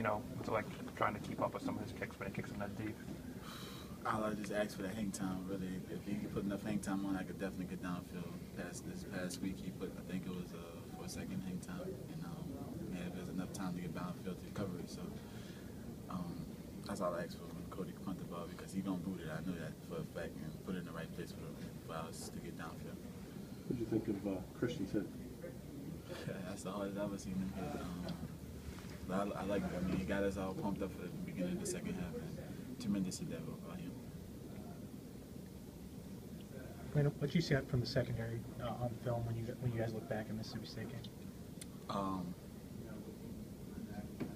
what's it like trying to keep up with some of his kicks when he kicks them that deep? I'll just ask for the hang time, really. If he could put enough hang time on, I could definitely get downfield. This past week, he put, I think it was a 4-second hang time. And if there's enough time to get downfield to cover it. So that's all I ask for when Cody punt the ball, because he's going to boot it. I know that for a fact, and put it in the right place for us to get downfield. What did you think of Christian's hit? That's the hardest I've ever seen him hit. But I like it. I mean, he got us all pumped up for the beginning of the second half. And tremendous hit that by him. Landon, what did you see from the secondary on film when you guys look back at Mississippi State game? I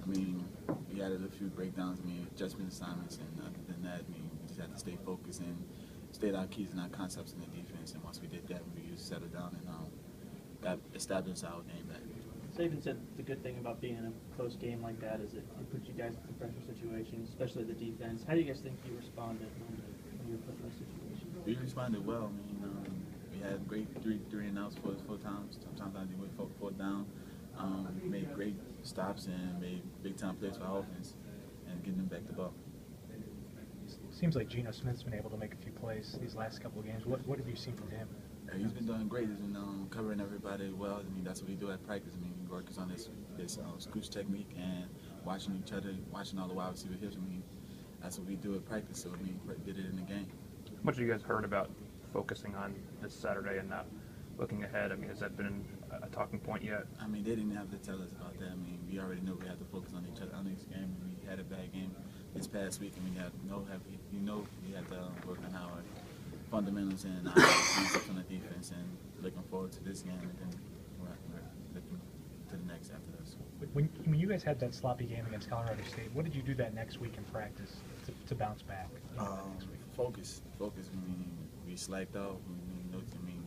mean, we added a few breakdowns. I mean, adjustment assignments, and other than that, I mean, we just had to stay focused and state our keys and our concepts in the defense. And once we did that, we just settled down and got established our game back. Saban said the good thing about being in a close game like that is it puts you guys in pressure situations, especially the defense. How do you guys think you responded when you were put in those situations? We responded well. I mean, we had great three and outs four times. Sometimes we went fourth down. We made great stops and made big time plays for our offense and getting them back the ball. Seems like Geno Smith's been able to make a few plays these last couple of games. What have you seen from him? He's been doing great. He's been covering everybody well. I mean, that's what we do at practice. I mean, he works on this scooch technique and watching each other, watching all the wide receiver hips. I mean, that's what we do at practice. So I mean, we did it in the game. What have you guys heard about focusing on this Saturday and not looking ahead? I mean, has that been a talking point yet? I mean, they didn't have to tell us about that. I mean, we already knew we had to focus on each other on this game. We had a bad game this past week, and we had we had to work on our fundamentals and our concepts on the defense, and looking forward to this game, and then we're looking to the next after this. When you guys had that sloppy game against Colorado State, what did you do that next week in practice to bounce back? Next week? Focus. I mean, we slacked off. I mean,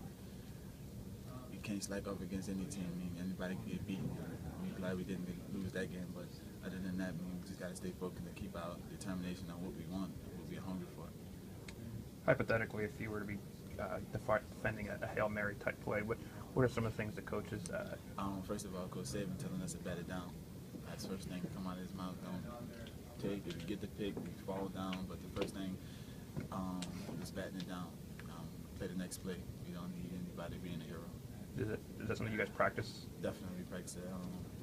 you can't slack off against any team. I mean, anybody can get beaten. We're glad we didn't lose that game, but other than that, I mean, we just got to stay focused and keep our determination on what we want, what we're hungry for. Hypothetically, if you were to be defending a Hail Mary type play, what are some of the things the coaches? First of all, Coach Saban telling us to bat it down. That's the first thing to come out of his mouth. Don't take, if you get the pick, you fall down. But the first thing is batting it down. Play the next play. We don't need anybody being a hero. Is that something you guys practice? Definitely, we practice it.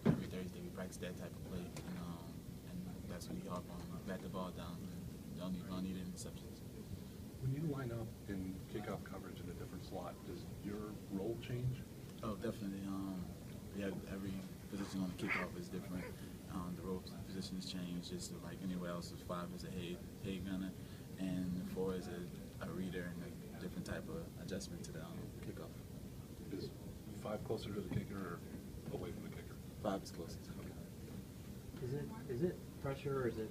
Every Thursday we practice that type of play, and that's what we harp on. Bat the ball down. Don't need any interceptions. When you line up in kickoff coverage in a different slot, does your role change? Oh, definitely. We have every position on the kickoff is different. The role positions change, just like anywhere else. 5 is a hay gunner, and 4 is a reader, and a different type of adjustment to the kickoff. Is 5 closer to the kicker or away from the kicker? 5 is closest. Okay. Is it pressure, or is it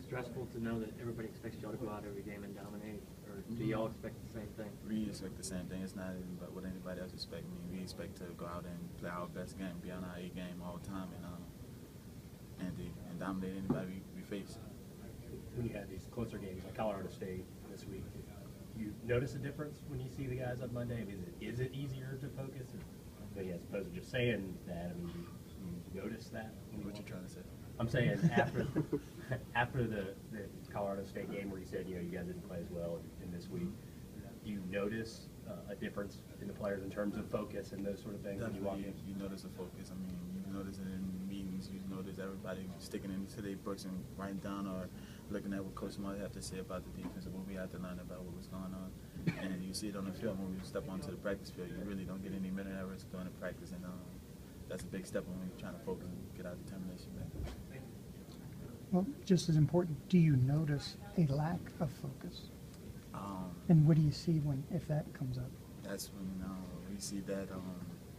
stressful to know that everybody expects y'all to go out every game and dominate, or do y'all expect the same thing? We expect the same thing. It's not even about what anybody else expects. I mean, we expect to go out and play our best game, be on our A game all the time, and dominate anybody we face. When you have these closer games like Colorado State this week, you notice a difference when you see the guys on Monday? I mean, is it easier to focus? Or, as opposed to just saying that, I mean, you notice that? What you trying to say? I'm saying after the Colorado State game where you said, you guys didn't play as well in this week, do you notice a difference in the players in terms of focus and those sort of things? Definitely, when you walk in? you notice a focus. I mean, you notice it in meetings. You notice everybody sticking into their books and writing down or looking at what Coach might have to say about the defense and what we have to learn about what was going on. And you see it on the field when we step onto the practice field. You really don't get any minute errors during the practice, and that's a big step when we're trying to focus and get our determination back. Well, just as important, do you notice a lack of focus? And what do you see if that comes up? That's when we see that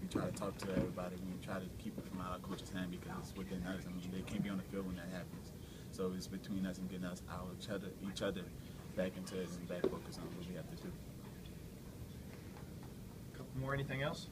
we try to talk to everybody. We try to keep it from our coach's hand because it's within us. I mean, they can't be on the field when that happens. So it's between us and getting us each other back into it and back focus on what we have to do. Couple more, anything else?